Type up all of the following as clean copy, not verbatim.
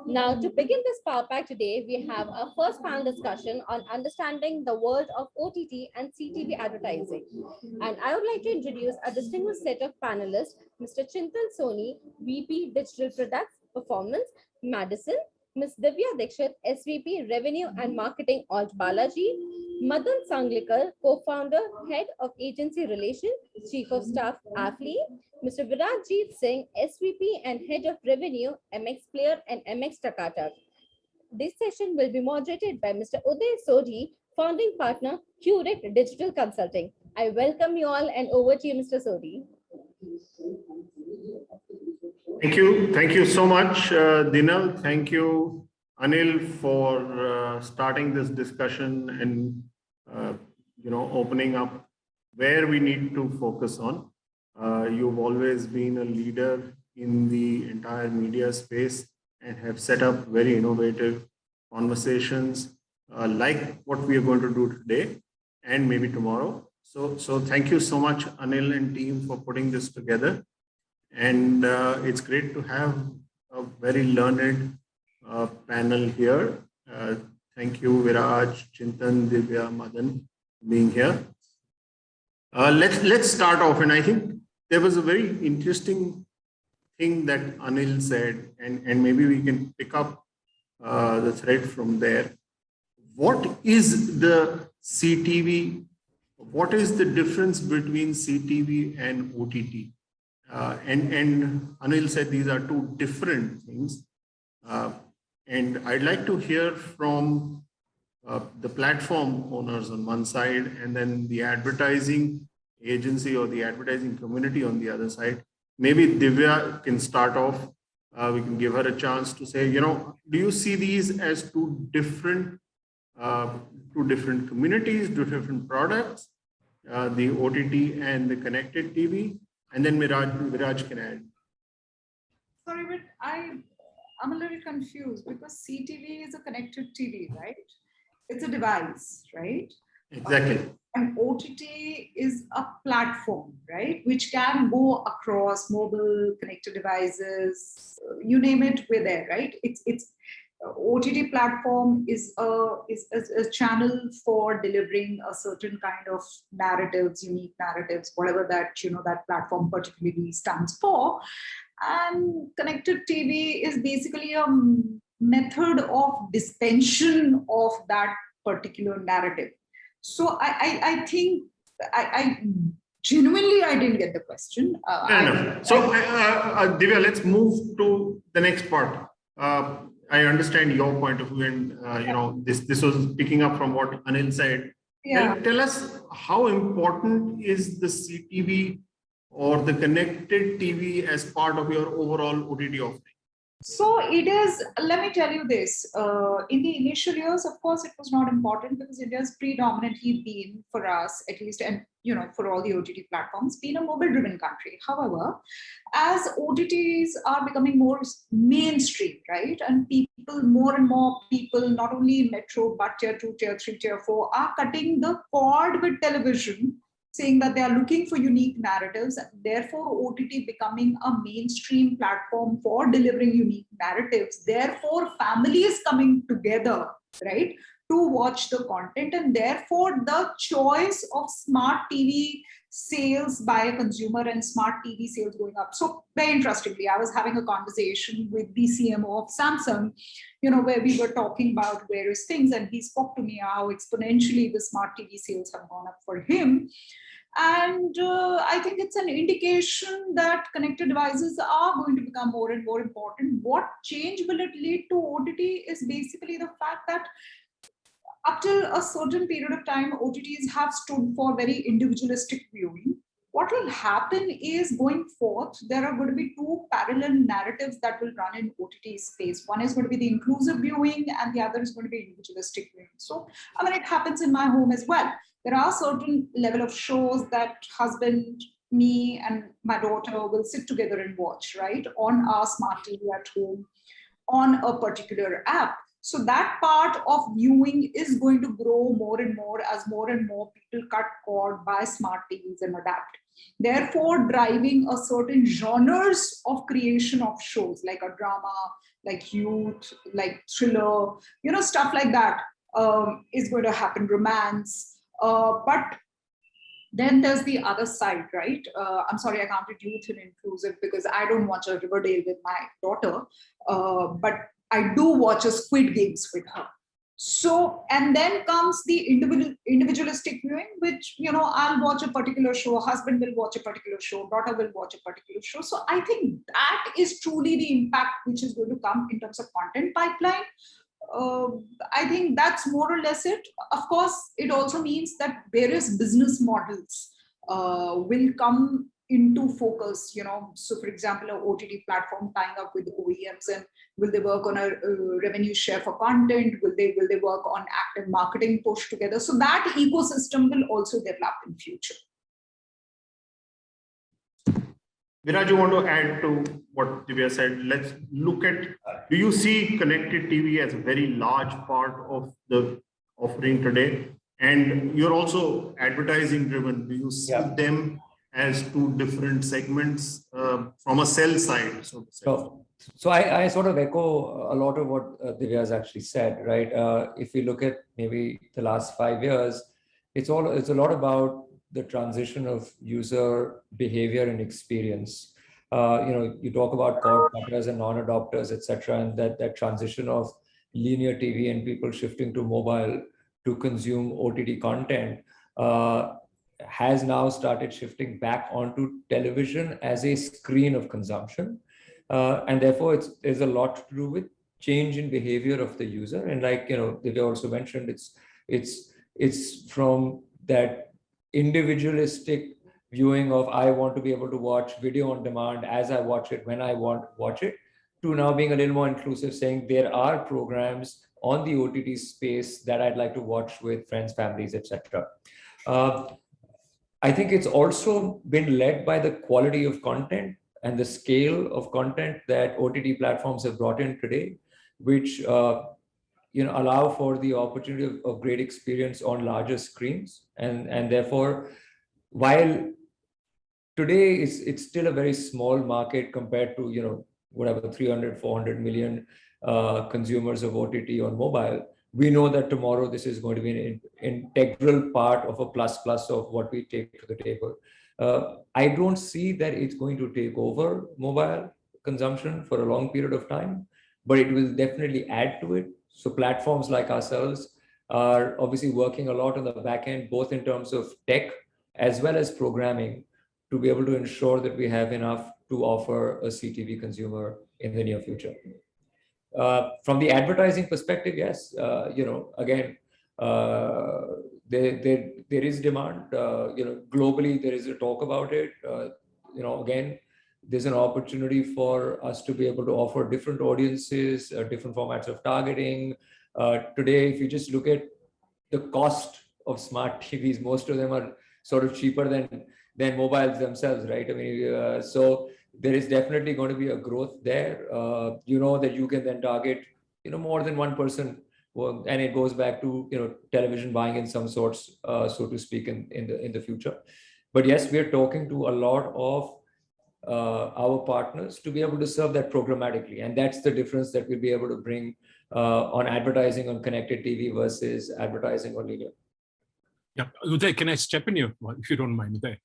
Now, to begin this Power Pack today, we have our first panel discussion on understanding the world of OTT and CTV advertising. And I would like to introduce a distinguished set of panelists, Mr. Chintan Soni, VP Digital Products Performance, Madison, Ms. Divya Dikshit, SVP Revenue and Marketing, Alt Balaji, Madan Sanglikar, co-founder, head of agency relations, chief of staff, AFLI, Mr. Virajjeet Singh, SVP and head of revenue, MX Player and MX Takata. This session will be moderated by Mr. Uday Sodhi, founding partner, Curate Digital Consulting. I welcome you all and over to you, Mr. Sodhi. Thank you so much, Dinal. Thank you, Anil, for starting this discussion and opening up where we need to focus on. You've always been a leader in the entire media space and have set up very innovative conversations like what we are going to do today and maybe tomorrow. So thank you so much, Anil and team, for putting this together. And it's great to have a very learned panel here. Thank you, Viraj, Chintan, Divya, Madan, being here. Let's start off. And I think there was a very interesting thing that Anil said, and maybe we can pick up the thread from there. What is the CTV? What is the difference between CTV and OTT? And Anil said these are two different things. And I'd like to hear from the platform owners on one side, and then the advertising agency or the advertising community on the other side. Maybe Divya can start off. We can give her a chance to say, do you see these as two different communities, two different products, the OTT and the connected TV? And then Viraj can add. Sorry, but I'm a little confused because CTV is a connected TV, right? It's a device, right? Exactly. And OTT is a platform, right? Which can go across mobile, connected devices, you name it, we're there, right? It's OTT platform is a channel for delivering a certain kind of narratives, unique narratives, whatever that that platform particularly stands for. And connected TV is basically a method of dispensation of that particular narrative. So I think I genuinely I didn't get the question. Divya, let's move to the next part. I understand your point of view, and this was picking up from what Anil said. Yeah. Tell us, how important is the CTV or the connected TV as part of your overall OTT offering? So it is, let me tell you this, in the initial years, of course, it was not important because it has predominantly been for us, at least, and for all the OTT platforms, been a mobile-driven country. However, as OTTs are becoming more mainstream, right, and more and more people, not only in metro, but tier 2, tier 3, tier 4, are cutting the cord with television, saying that they are looking for unique narratives, therefore OTT becoming a mainstream platform for delivering unique narratives. Therefore, families coming together, right, to watch the content, and therefore the choice of smart TV sales by a consumer and smart TV sales going up. So very interestingly, I was having a conversation with the CMO of Samsung, where we were talking about various things, and he spoke to me how exponentially the smart TV sales have gone up for him. And I think it's an indication that connected devices are going to become more and more important. What change will it lead to OTT is basically the fact that up till a certain period of time, OTTs have stood for very individualistic viewing. What will happen is, going forth, there are going to be two parallel narratives that will run in OTT space. One is going to be the inclusive viewing, and the other is going to be individualistic viewing. So, it happens in my home as well. There are certain level of shows that husband, me, and my daughter will sit together and watch, right, on our smart TV at home, on a particular app. So that part of viewing is going to grow more and more as more and more people cut cord by smart TVs and adapt. Therefore, driving a certain genres of creation of shows like a drama, like youth, like thriller, stuff like that is going to happen, romance. But then there's the other side, right? I'm sorry, I counted youth and inclusive because I don't watch a Riverdale with my daughter, but I do watch a Squid Games with her. So, and then comes the individualistic viewing, which, I'll watch a particular show, husband will watch a particular show, daughter will watch a particular show. So I think that is truly the impact which is going to come in terms of content pipeline. I think that's more or less it. Of course, it also means that various business models will come into focus. So for example, an OTT platform tying up with OEMs, and will they work on a revenue share for content? Will they work on active marketing push together? So that ecosystem will also develop in future. Viraj, you want to add to what Divya said? Let's look at, do you see connected TV as a very large part of the offering today? And you're also advertising driven. Do you see them as two different segments from a sell side? So I sort of echo a lot of what Divya has actually said, right? If we look at maybe the last 5 years, it's a lot about the transition of user behavior and experience. You talk about cord cutters and non-adopters, etc., and that transition of linear TV and people shifting to mobile to consume OTT content has now started shifting back onto television as a screen of consumption. And therefore, there's a lot to do with change in behavior of the user. And like, Divya also mentioned, it's from that individualistic viewing of I want to be able to watch video on demand as I watch it when I want to watch it, to now being a little more inclusive, saying there are programs on the OTT space that I'd like to watch with friends, families, etc. I think it's also been led by the quality of content and the scale of content that OTT platforms have brought in today, which allow for the opportunity of great experience on larger screens. And therefore, while today it's still a very small market compared to, whatever 300, 400 million consumers of OTT on mobile, we know that tomorrow this is going to be an integral part of a plus of what we take to the table. I don't see that it's going to take over mobile consumption for a long period of time, but it will definitely add to it. So platforms like ourselves are obviously working a lot on the back end, both in terms of tech as well as programming, to be able to ensure that we have enough to offer a CTV consumer in the near future. From the advertising perspective, yes, again, there is demand. Globally, there is a talk about it. Again, there's an opportunity for us to be able to offer different audiences, different formats of targeting. Today, if you just look at the cost of smart TVs, most of them are sort of cheaper than mobiles themselves, right? I mean, so there is definitely going to be a growth there. That you can then target, more than one person, and it goes back to television buying in some sorts, so to speak, in the future. But yes, we are talking to a lot of our partners to be able to serve that programmatically, and that's the difference that we'll be able to bring on advertising on connected TV versus advertising on linear. Yeah, Uday, can I step in here if you don't mind, Uday?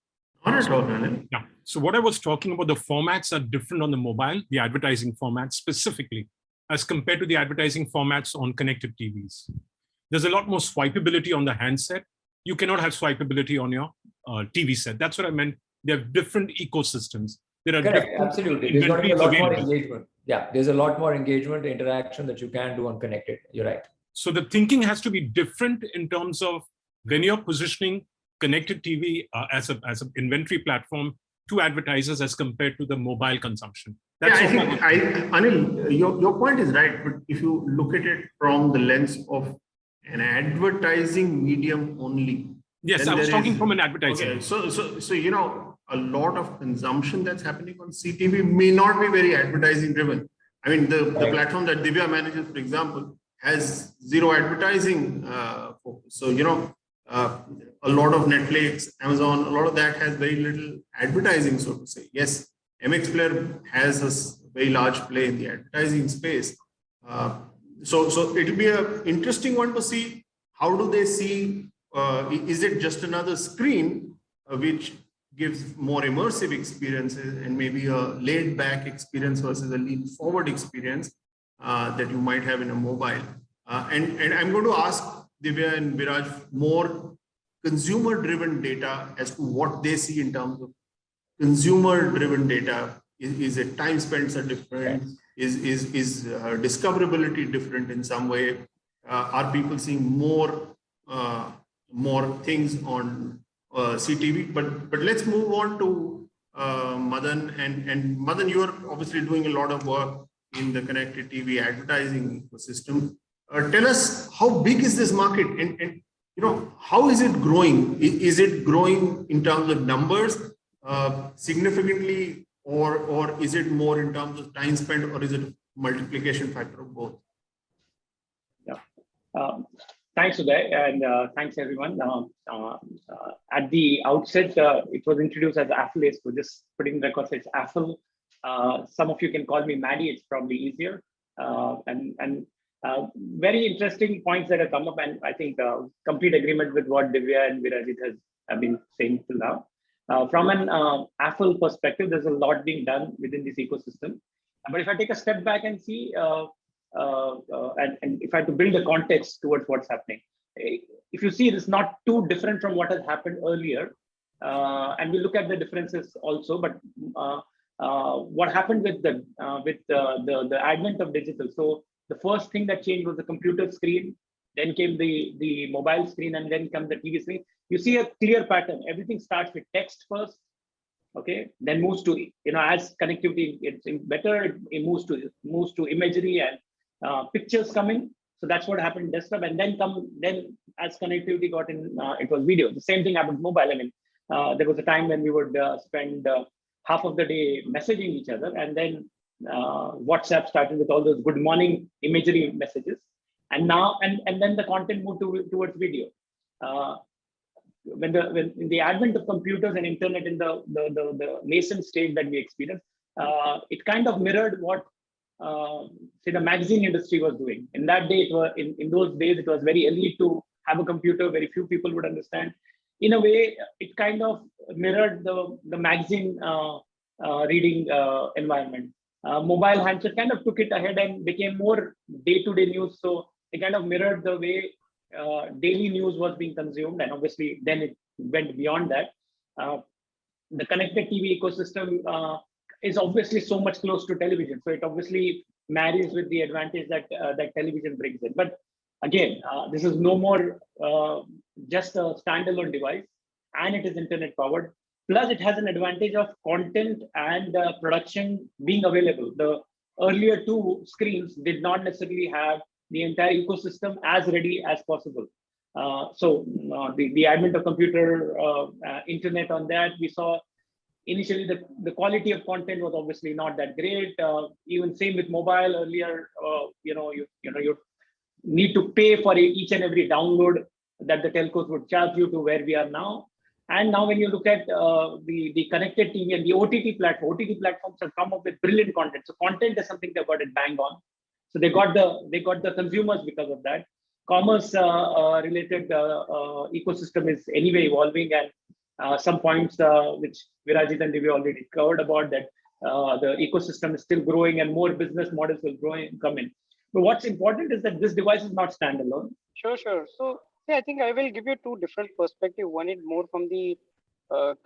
Yeah. So what I was talking about, the formats are different on the mobile, the advertising formats specifically, as compared to the advertising formats on connected TVs. There's a lot more swipeability on the handset. You cannot have swipeability on your TV set. That's what I meant. They have different ecosystems. There are correct, absolutely. There's going to be a lot more engagement. Yeah, there's a lot more engagement, interaction that you can do on connected. You're right. So the thinking has to be different in terms of when you're positioning connected TV as an inventory platform to advertisers as compared to the mobile consumption. That's Anil, your point is right, but if you look at it from the lens of an advertising medium only. Yes, I was talking from an advertising. Okay, so a lot of consumption that's happening on CTV may not be very advertising driven. I mean, the platform that Divya manages, for example, has zero advertising focus. So, a lot of Netflix, Amazon, a lot of that has very little advertising, so to say. Yes, MX Player has a very large play in the advertising space. So it'll be an interesting one to see how do they see, is it just another screen which gives more immersive experiences and maybe a laid back experience versus a lean forward experience that you might have in a mobile. And I'm going to ask Divya and Viraj more consumer driven data as to what they see in terms of consumer driven data. Is it time spent are different? Is discoverability different in some way? Are people seeing more things on CTV? But let's move on to Madan. And Madan, you are obviously doing a lot of work in the connected TV advertising ecosystem. Tell us, how big is this market, and how is it growing? Is it growing in terms of numbers significantly, or is it more in terms of time spent, or is it a multiplication factor of both? Yeah. Thanks, Uday, and thanks everyone. At the outset, it was introduced as affiliates, so just putting the record, it's Affle. Some of you can call me Maddie, it's probably easier. Very interesting points that have come up, and I think complete agreement with what Divya and Virajit have been saying till now. From an Affle perspective, there's a lot being done within this ecosystem. But if I take a step back and see, and if I had to build a context towards what's happening, if you see, it is not too different from what has happened earlier. And we look at the differences also, but what happened with the advent of digital. So the first thing that changed was the computer screen, then came the mobile screen, and then come the TV screen. You see a clear pattern. Everything starts with text first, okay, then moves to, as connectivity gets better, it moves to imagery and pictures coming. So that's what happened in desktop, and then as connectivity got in, it was video. The same thing happened with mobile. I mean, there was a time when we would spend half of the day messaging each other, and then WhatsApp started with all those good morning imagery messages, and then the content moved towards video. When in the advent of computers and internet in the nascent stage that we experienced, it kind of mirrored what say the magazine industry was doing. In that day, in those days, it was very elite to have a computer. Very few people would understand. In a way, it kind of mirrored the magazine reading environment. Mobile handset kind of took it ahead and became more day-to-day news. So it kind of mirrored the way daily news was being consumed, and obviously then it went beyond that. The connected TV ecosystem is obviously so much close to television, so it obviously marries with the advantage that that television brings in. But again, this is no more just a standalone device, and it is internet powered. Plus, it has an advantage of content and production being available. The earlier two screens did not necessarily have the entire ecosystem as ready as possible. So the advent of computer, internet on that, we saw initially the quality of content was obviously not that great. Even same with mobile earlier, you need to pay for each and every download that the telcos would charge you to where we are now. And now when you look at the connected TV and the OTT platforms have come up with brilliant content. So content is something they got it bang on. So they got the consumers because of that. Commerce related ecosystem is anyway evolving, and some points which Virajit and Divya already covered about that the ecosystem is still growing and more business models will come in. But what's important is that this device is not standalone. Sure. So yeah, I think I will give you two different perspectives. One is more from the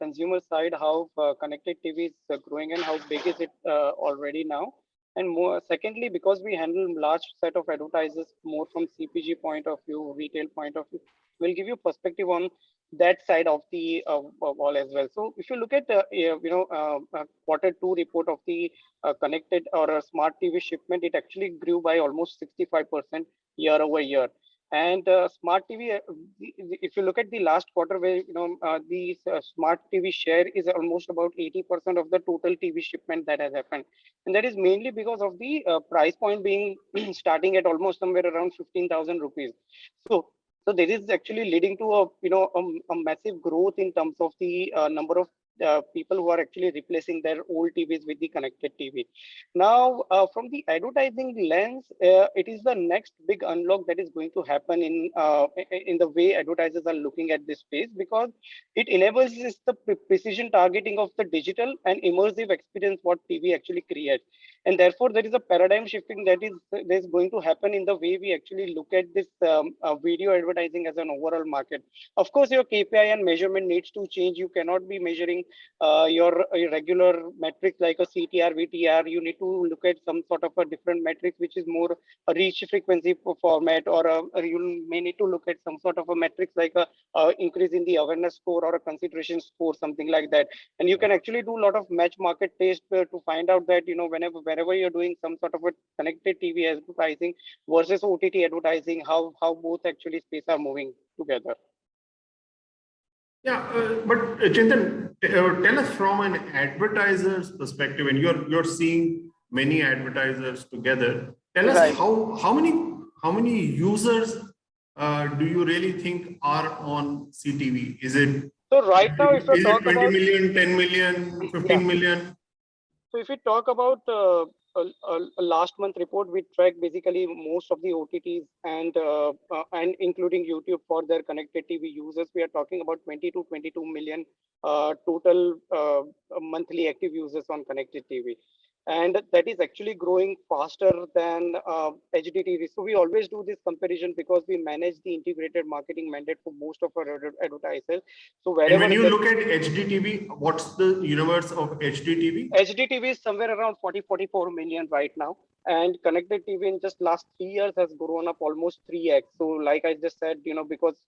consumer side, how connected TV is growing and how big is it already now. And more, secondly, because we handle large set of advertisers more from CPG point of view, retail point of view, we'll give you perspective on that side of the wall as well. So if you look at Q2 report of the connected or smart TV shipment, it actually grew by almost 65% year over year. And smart TV, if you look at the last quarter, where the smart TV share is almost about 80% of the total TV shipment that has happened, and that is mainly because of the price point being starting at almost somewhere around 15,000 rupees. So this is actually leading to a massive growth in terms of the number of people who are actually replacing their old TVs with the connected TV. Now, from the advertising lens, it is the next big unlock that is going to happen in the way advertisers are looking at this space, because it enables the precision targeting of the digital and immersive experience what TV actually creates. And therefore, there is a paradigm shifting that is going to happen in the way we actually look at this video advertising as an overall market. Of course, your KPI and measurement needs to change. You cannot be measuring your regular metrics like a CTR, VTR. You need to look at some sort of a different metric, which is more a reach frequency format, or you may need to look at some sort of a metrics like a increase in the awareness score or a consideration score, something like that. And you can actually do a lot of match market test to find out that, whenever you're doing some sort of a connected TV advertising versus OTT advertising, how both actually space are moving together. Yeah, but Chintan, tell us from an advertiser's perspective, and you're seeing many advertisers together. Tell us Right. how many users do you really think are on CTV? Is it So right now, if you is it talk 20 about million, 10 million, 15 million? So if we talk about a last month report, we track basically most of the OTTs and including YouTube for their connected TV users. We are talking about 20 to 22 million total monthly active users on connected TV. And that is actually growing faster than HDTV. So we always do this comparison because we manage the integrated marketing mandate for most of our advertisers. So wherever And when you look at HDTV, what's the universe of HDTV? HDTV is somewhere around 44 million right now. And connected TV in just last 3 years has grown up almost 3x. So like I just said, because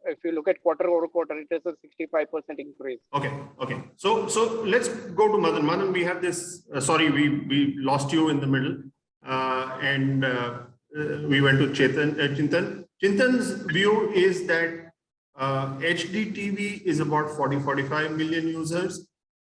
if you look at quarter over quarter, it is a 65% increase. Okay. So let's go to Madan. Madan, we have this, sorry, we lost you in the middle. And we went to Chintan. Chintan's view is that HDTV is about 40-45 million users.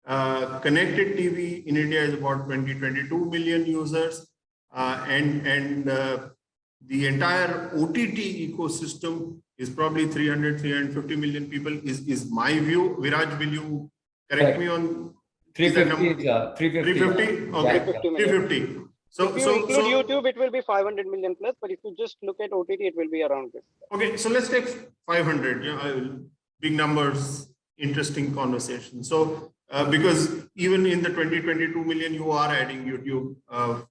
Connected TV in India is about 20-22 million users, and the entire OTT ecosystem is probably 300-350 million people. Is my view? Viraj, will you correct me on 350? 350. Okay, Yeah. 350. So if you include YouTube, it will be 500 million plus. But if you just look at OTT, it will be around this. Okay, so let's take 500. Big numbers, interesting conversation. So. Because even in the 20-22 million, you are adding YouTube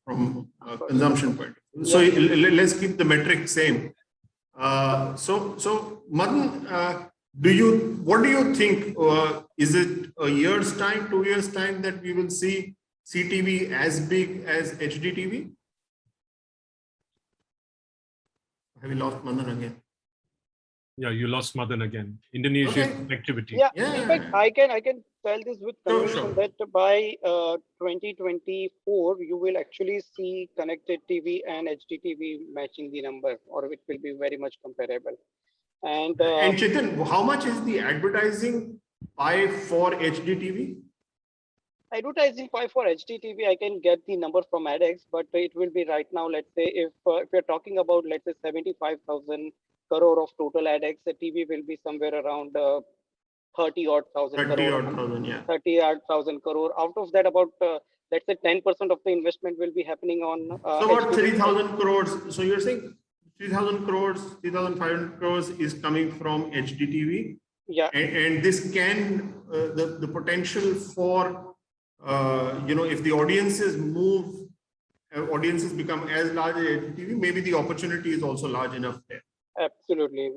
from consumption point. So let's keep the metric same. So Madan, what do you think? Is it a year's time, 2 years' time that we will see CTV as big as HDTV? Have we lost Madan again? Yeah, you lost Madan again. Indonesian connectivity. Yeah. In fact, I can tell this with conviction that by 2024, you will actually see connected TV and HDTV matching the number, or it will be very much comparable. And Chetan, how much is the advertising pie for HDTV? Advertising pie for HDTV, I can get the number from AdX, but it will be right now, let's say, if you're talking about, let's say, 75,000 crore of total AdX, the TV will be somewhere around 30-odd thousand crore. 30-odd thousand crore. Out of that, about let's say 10% of the investment will be happening on. So about 3,000 crores. So you're saying 3,000 crores, 3,500 crores is coming from HDTV. Yeah. And this can the potential for if the audiences move, audiences become as large as HDTV, maybe the opportunity is also large enough there. Absolutely.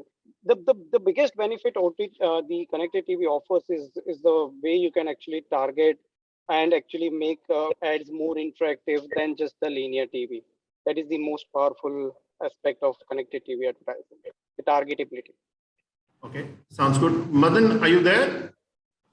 The biggest benefit the connected TV offers is the way you can actually target and actually make ads more interactive than just the linear TV. That is the most powerful aspect of connected TV advertising, the targetability. Okay, sounds good. Madan, are you there?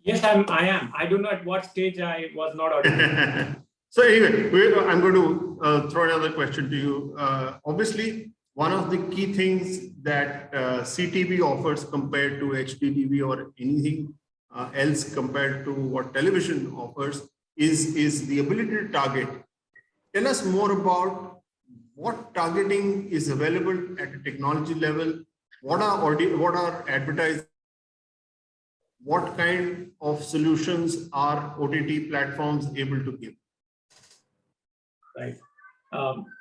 Yes, I am. I don't know at what stage I was not audible. So anyway, I'm going to throw another question to you. Obviously, one of the key things that CTV offers compared to HDTV or anything else compared to what television offers is the ability to target. Tell us more about what targeting is available at a technology level. What are advertisers what kind of solutions are OTT platforms able to give? Right.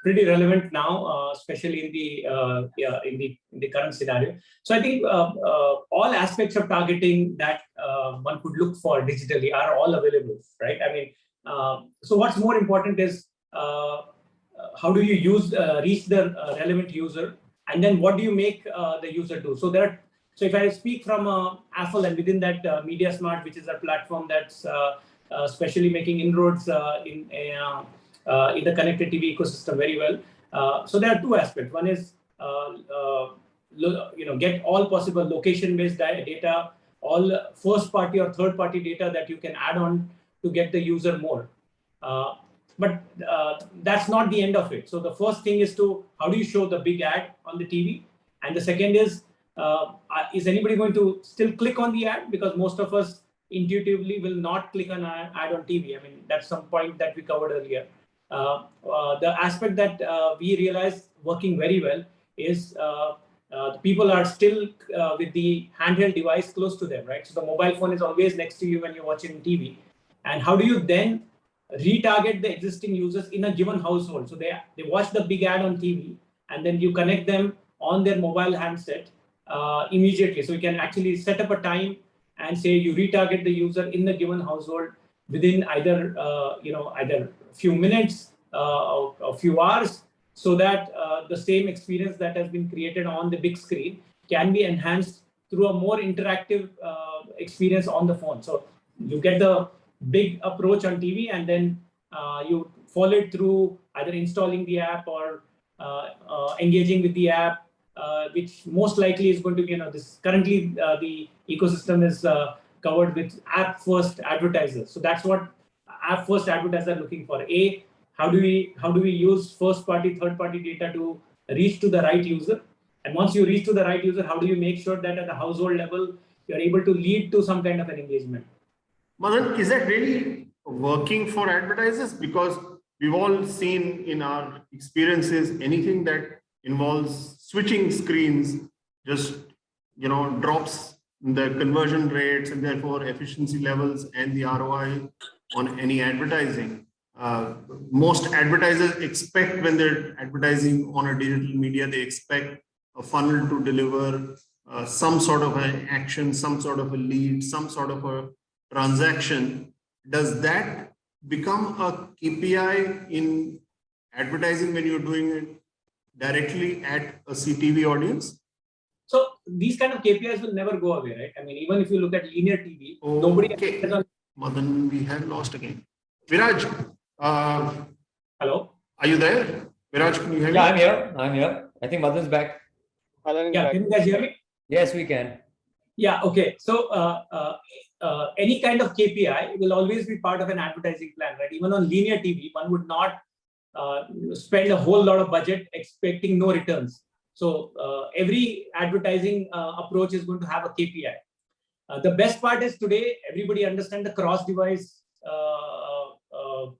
Pretty relevant now, especially in the current scenario. So I think all aspects of targeting that one could look for digitally are all available, right? I mean, so what's more important is how do you reach the relevant user, and then what do you make the user do? So so if I speak from Apple, and within that MediaSmart, which is a platform that's especially making inroads in the connected TV ecosystem very well. So there are two aspects. One is get all possible location-based data, all first-party or third-party data that you can add on to get the user more. But that's not the end of it. So the first thing is how do you show the big ad on the TV? And the second is anybody going to still click on the ad? Because most of us intuitively will not click on an ad on TV. I mean, that's some point that we covered earlier. The aspect that we realized working very well is people are still with the handheld device close to them, right? So the mobile phone is always next to you when you're watching TV. And how do you then retarget the existing users in a given household? So they watch the big ad on TV, and then you connect them on their mobile handset immediately. So you can actually set up a time and say you retarget the user in the given household within either either few minutes or a few hours, so that the same experience that has been created on the big screen can be enhanced through a more interactive experience on the phone. So you get the big approach on TV, and then you follow it through either installing the app or engaging with the app, which most likely is going to be, this currently the ecosystem is covered with app first advertisers. So that's what app first advertisers are looking for. How do we use first party, third party data to reach to the right user? And once you reach to the right user, how do you make sure that at the household level, you're able to lead to some kind of an engagement? Madan, is that really working for advertisers? Because we've all seen in our experiences, anything that involves switching screens just drops the conversion rates and therefore efficiency levels and the ROI on any advertising. Most advertisers expect, when they're advertising on a digital media, they expect a funnel to deliver some sort of an action, some sort of a lead, some sort of a transaction. Does that become a KPI in advertising when you're doing it directly at a CTV audience? So these kind of KPIs will never go away, right? I mean, even if you look at linear TV, nobody. Okay. Madan, we have lost again. Viraj, hello. Are you there? Viraj, can you hear me? Yeah, I'm here. I think Madan's back. Yeah, can you guys hear me? Yes, we can. Yeah, okay. So any kind of KPI will always be part of an advertising plan, right? Even on linear TV, one would not spend a whole lot of budget expecting no returns. So every advertising approach is going to have a KPI. The best part is today, everybody understands the cross-device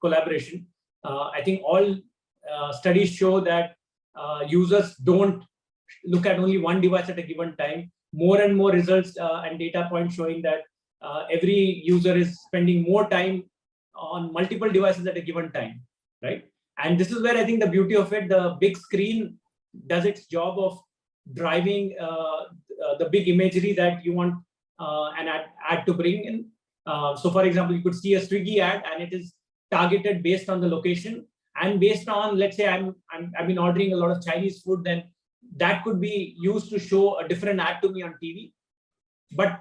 collaboration. I think all studies show that users don't look at only one device at a given time. More and more results and data points showing that every user is spending more time on multiple devices at a given time, right? And this is where I think the beauty of it, the big screen does its job of driving the big imagery that you want an ad to bring in. So for example, you could see a Swiggy ad and it is targeted based on the location and based on, let's say I've been ordering a lot of Chinese food, then that could be used to show a different ad to me on TV. But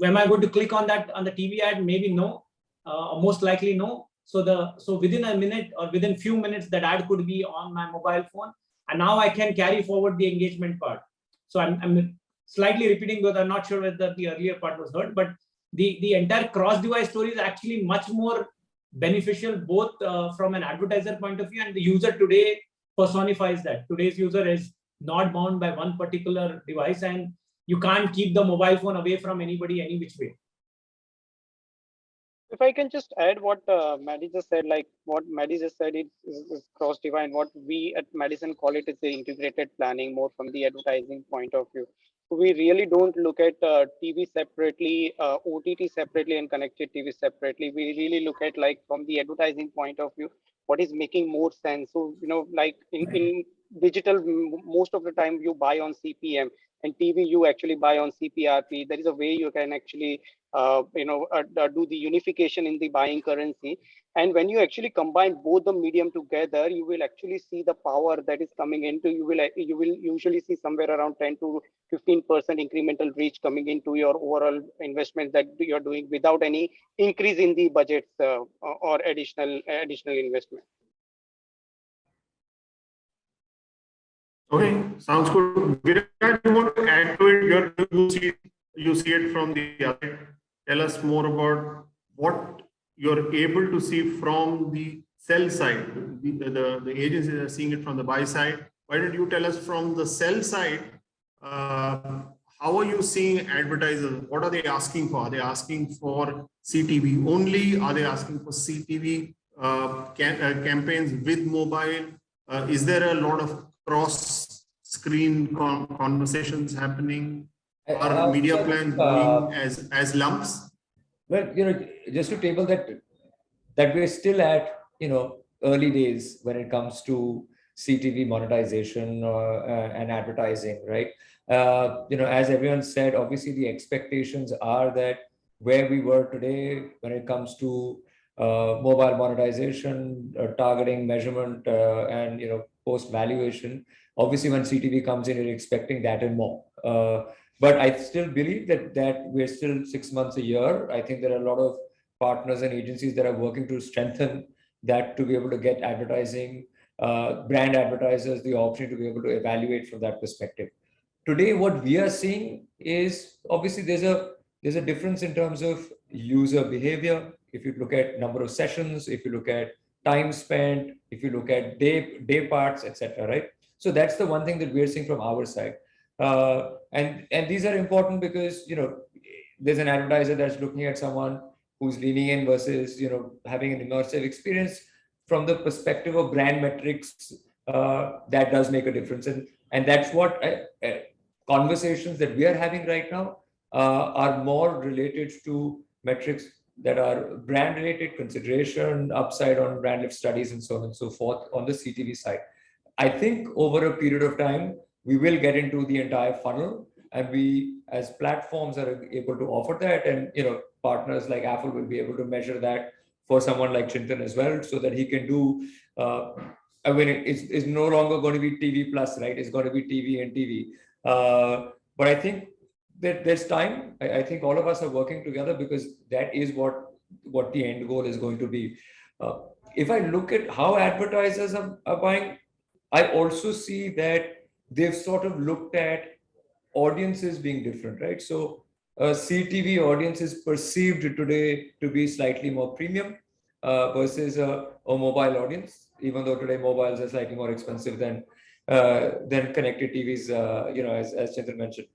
am I going to click on that on the TV ad? Maybe no, most likely no. So within a minute or within few minutes, that ad could be on my mobile phone, and now I can carry forward the engagement part. So I'm slightly repeating because I'm not sure whether the earlier part was heard, but the entire cross-device story is actually much more beneficial, both from an advertiser point of view, and the user today personifies that. Today's user is not bound by one particular device, and you can't keep the mobile phone away from anybody any which way. If I can just add what Maddie just said, like what Maddie just said is cross-device. What we at Madison call it is the integrated planning, more from the advertising point of view. We really don't look at TV separately, OTT separately, and connected TV separately. We really look at, like, from the advertising point of view, what is making more sense. So, like in digital, most of the time you buy on CPM, and TV you actually buy on CPRP. There is a way you can actually, do the unification in the buying currency. And when you actually combine both the medium together, you will actually see the power that is coming into. You will usually see somewhere around 10 to 15% incremental reach coming into your overall investment that you're doing without any increase in the budgets or additional investment. Okay, sounds good. Virat, you want to add to it? You see it from the other. Tell us more about what you're able to see from the sell side. The agencies are seeing it from the buy side. Why don't you tell us from the sell side? How are you seeing advertisers? What are they asking for? Are they asking for CTV only? Are they asking for CTV campaigns with mobile? Is there a lot of cross-screen conversations happening? Are media plans going as lumps? Well, just to table that we're still at early days when it comes to CTV monetization and advertising, right? As everyone said, obviously the expectations are that where we were today when it comes to mobile monetization, targeting, measurement, and post valuation. Obviously, when CTV comes in, you're expecting that and more. But I still believe that we're still 6 months, a year. I think there are a lot of partners and agencies that are working to strengthen that to be able to get advertising, brand advertisers the opportunity to be able to evaluate from that perspective. Today, what we are seeing is obviously there's a difference in terms of user behavior. If you look at number of sessions, if you look at time spent, if you look at day parts, etc. Right? So that's the one thing that we're seeing from our side. And these are important because there's an advertiser that's looking at someone who's leaning in versus having an immersive experience from the perspective of brand metrics. That does make a difference, and that's what conversations that we are having right now are more related to metrics that are brand related, consideration, upside on brand lift studies, and so on and so forth on the CTV side. I think over a period of time, we will get into the entire funnel, and we as platforms are able to offer that, and partners like Apple will be able to measure that for someone like Chintan as well, so that he can do I mean, it's no longer going to be TV plus, right? It's going to be TV and TV. But I think that there's time. I think all of us are working together because that is what the end goal is going to be. If I look at how advertisers are buying, I also see that they've sort of looked at audiences being different, right? So a CTV audience is perceived today to be slightly more premium versus a mobile audience, even though today mobiles are slightly more expensive than connected TVs, as Chintan mentioned.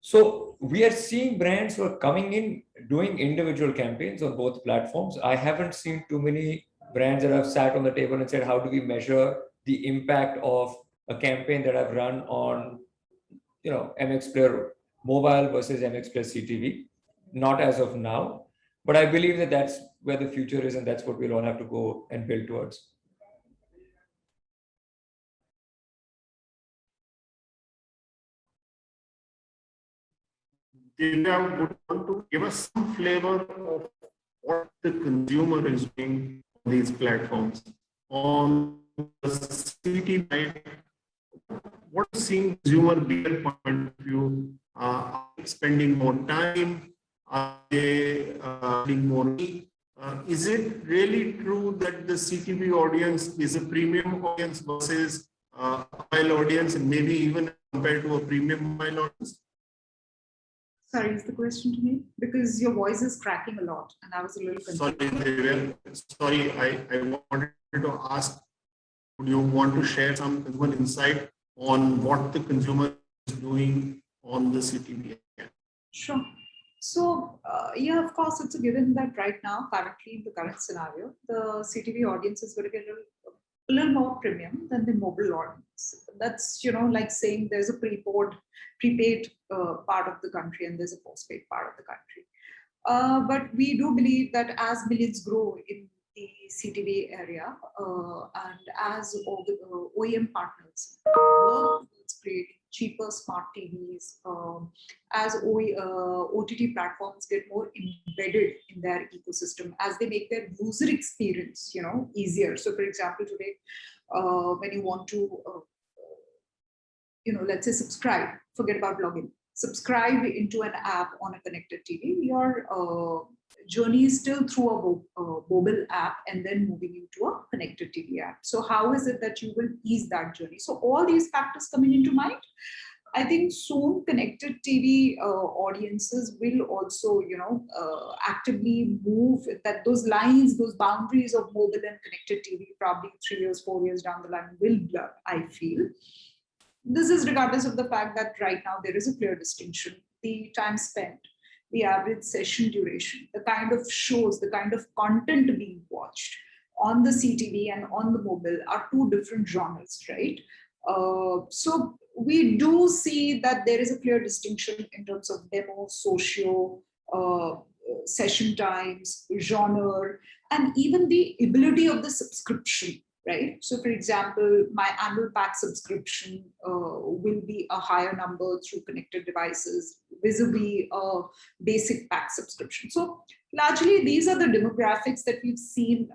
So we are seeing brands who are coming in doing individual campaigns on both platforms. I haven't seen too many brands that have sat on the table and said, how do we measure the impact of a campaign that I've run on, MX Player mobile versus MX Player CTV? Not as of now, but I believe that that's where the future is, and that's what we'll all have to go and build towards. Divya, would want to give us some flavor of what the consumer is doing on these platforms. On the CTV side, what is seeing consumer behavior point of view? Are they spending more time? Are they spending more money? Is it really true that the CTV audience is a premium audience versus a mobile audience, and maybe even compared to a premium mobile audience? Sorry, is the question to me? Because your voice is cracking a lot and I was a little confused. Sorry, I wanted to ask, would you want to share some consumer insight on what the consumer is doing on the CTV? Sure. So, yeah, of course, it's a given that right now, currently in the current scenario, the CTV audience is going to get a little a little more premium than the mobile audience. That's, like saying there's a prepaid part of the country and there's a postpaid part of the country. But we do believe that as millions grow in the CTV area and as all the OEM partners work towards creating cheaper smart TVs, as OTT platforms get more embedded in their ecosystem, as they make their user experience, easier. So, for example, today, when you want to, let's say subscribe, forget about login, subscribe into an app on a connected TV, your journey is still through a mobile app and then moving into a connected TV app. So how is it that you will ease that journey? So all these factors coming into mind, I think soon connected TV audiences will also, actively move that those lines, those boundaries of mobile and connected TV, probably 3 years, 4 years down the line will blur, I feel. This is regardless of the fact that right now there is a clear distinction. The time spent, the average session duration, the kind of shows, the kind of content being watched on the CTV and on the mobile are two different genres, right? So we do see that there is a clear distinction in terms of demo, socio, session times, genre, and even the ability of the subscription. Right. So, for example, my annual pack subscription will be a higher number through connected devices, vis-a-vis a basic pack subscription. So, largely, these are the demographics that we've seen,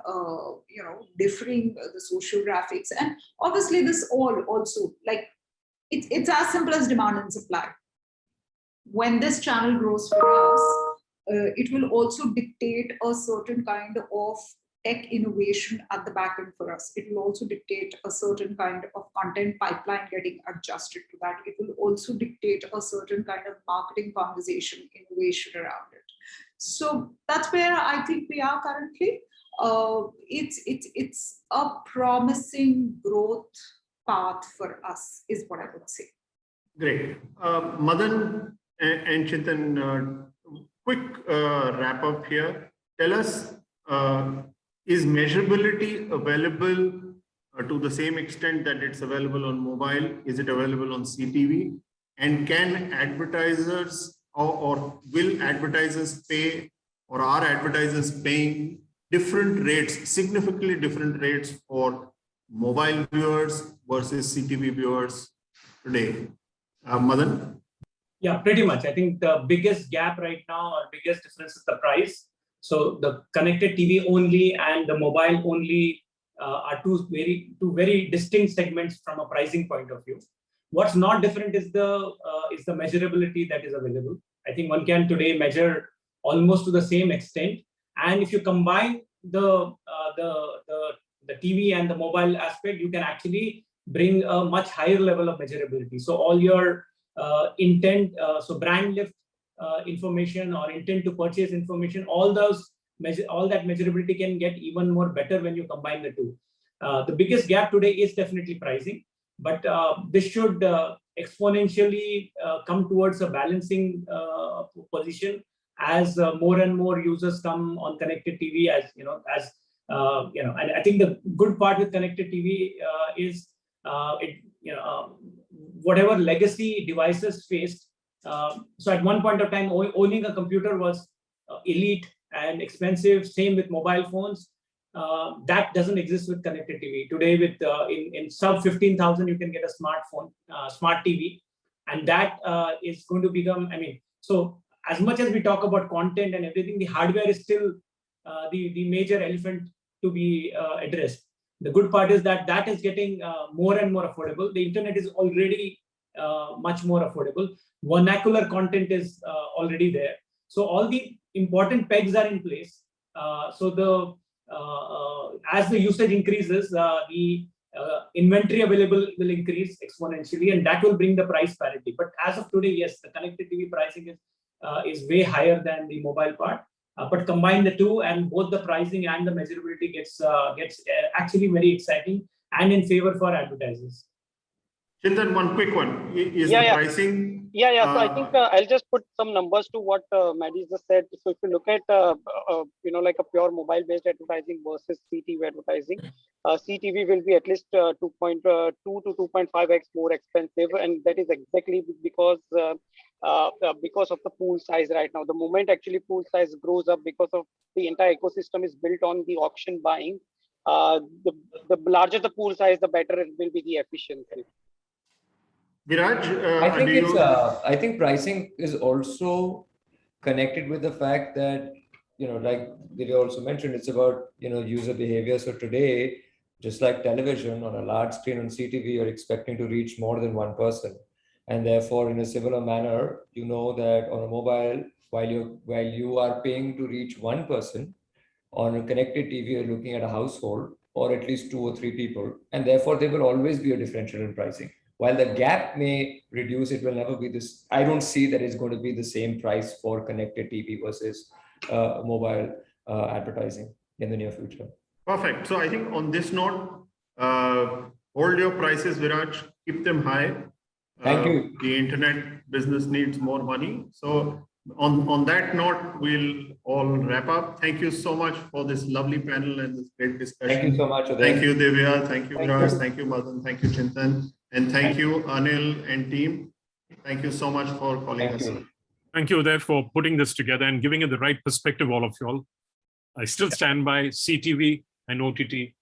differing the social graphics, and obviously, this all also like it's as simple as demand and supply. When this channel grows for us, it will also dictate a certain kind of tech innovation at the back end for us. It will also dictate a certain kind of content pipeline getting adjusted to that. It will also dictate a certain kind of marketing conversation, innovation around it. So that's where I think we are currently. It's a promising growth path for us, is what I would say. Great. Madan and Chintan, quick wrap up here. Tell us, is measurability available to the same extent that it's available on mobile? Is it available on CTV? And can advertisers or will advertisers pay, or are advertisers paying different rates, significantly different rates for mobile viewers versus CTV viewers today? Madan? Yeah, pretty much. I think the biggest gap right now, or biggest difference, is the price. So the connected TV only and the mobile only are two very distinct segments from a pricing point of view. What's not different is the measurability that is available. I think one can today measure almost to the same extent, and if you combine the TV and the mobile aspect, you can actually bring a much higher level of measurability. So all your intent, so brand lift information or intent to purchase information, all that measurability can get even more better when you combine the two. The biggest gap today is definitely pricing, but this should exponentially come towards a balancing position as more and more users come on connected TV. And I think the good part with connected TV is whatever legacy devices faced. So at one point of time, owning a computer was elite and expensive. Same with mobile phones. That doesn't exist with connected TV. Today, with in sub 15,000, you can get a smartphone, smart TV, and that is going to become. So as much as we talk about content and everything, the hardware is still the major elephant to be addressed. The good part is that is getting more and more affordable. The internet is already much more affordable. Vernacular content is already there. So all the important pegs are in place. So as the usage increases, the inventory available will increase exponentially, and that will bring the price parity. But as of today, yes, the connected TV pricing is way higher than the mobile part. But combine the two, and both the pricing and the measurability gets actually very exciting and in favor for advertisers. Chintan, one quick one. Is Yeah, the yeah. pricing? So I think I'll just put some numbers to what Maddie just said. So if you look at like a pure mobile-based advertising versus CTV advertising, CTV will be at least 2.2 to 2.5x more expensive, and that is exactly because of the pool size right now. The moment actually pool size grows up because of the entire ecosystem is built on the auction buying. The larger the pool size, the better it will be the efficiency. Viraj, I think do you? I think pricing is also connected with the fact that, like Divya also mentioned, it's about, user behavior. So today, just like television on a large screen on CTV, you're expecting to reach more than one person. And therefore, in a similar manner, you know that on a mobile, while you are paying to reach one person, on a connected TV, you're looking at a household or at least 2 or 3 people. And therefore, there will always be a differential in pricing. While the gap may reduce, it will never be this. I don't see that it's going to be the same price for connected TV versus mobile advertising in the near future. Perfect. So I think on this note, hold your prices, Viraj, keep them high. Thank you. The internet business needs more money. So on that note, we'll all wrap up. Thank you so much for this lovely panel and this great discussion. Thank you so much, Uday. Thank you, Divya. Thank you, Viraj. Thank you, Madan. Thank you, Chintan. And thank you, Anil and team. Thank you so much for calling us. Thank you, Uday, for putting this together and giving it the right perspective, all of you all. I still stand by CTV and OTT